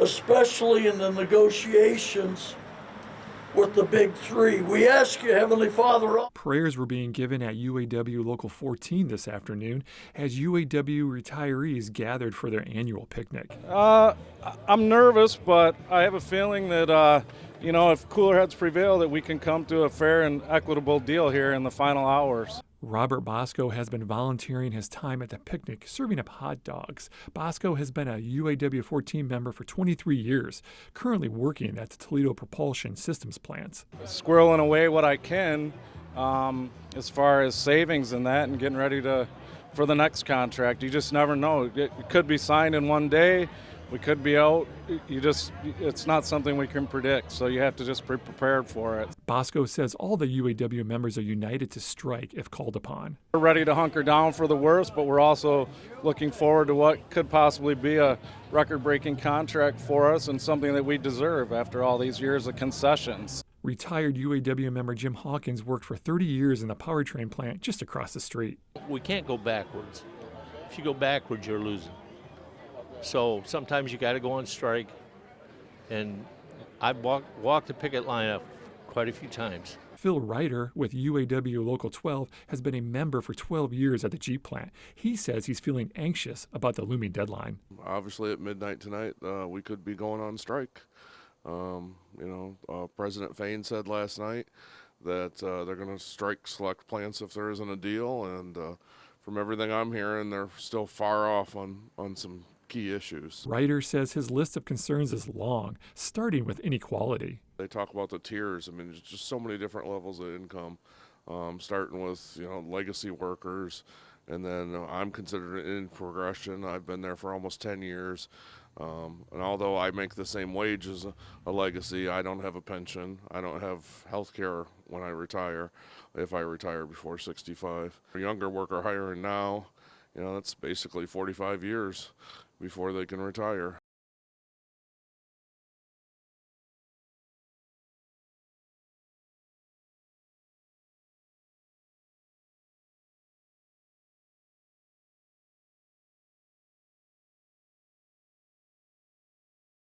especially in the negotiations with the big three. We ask you, Heavenly Father. Prayers were being given at UAW Local 14 this afternoon as UAW retirees gathered for their annual picnic. I'm nervous, but I have a feeling that, if cooler heads prevail, that we can come to a fair and equitable deal here in the final hours. Robert Bosco has been volunteering his time at the picnic, serving up hot dogs. Bosco has been a UAW 14 member for 23 years, currently working at the Toledo Propulsion Systems plants. Squirreling away what I can as far as savings and that and getting ready for the next contract. You just never know. It could be signed in one day. We could be out. It's not something we can predict, so you have to just be prepared for it. Bosco says all the UAW members are united to strike if called upon. We're ready to hunker down for the worst, but we're also looking forward to what could possibly be a record-breaking contract for us and something that we deserve after all these years of concessions. Retired UAW member Jim Hawkins worked for 30 years in the powertrain plant just across the street. We can't go backwards. If you go backwards, you're losing. So sometimes you got to go on strike, and I've walked the picket line up quite a few times. Phil Ryder with UAW Local 12 has been a member for 12 years at the Jeep plant. He says he's feeling anxious about the looming deadline. Obviously at midnight tonight, we could be going on strike. President Fain said last night that they're going to strike select plants if there isn't a deal, and from everything I'm hearing, they're still far off on some key issues. Ryder says his list of concerns is long, starting with inequality. They talk about the tiers. I mean, there's just so many different levels of income, starting with, legacy workers, and then I'm considered in progression. I've been there for almost 10 years. And although I make the same wage as a legacy, I don't have a pension. I don't have health care when I retire, if I retire before 65. A younger worker hiring now, that's basically 45 years before they can retire.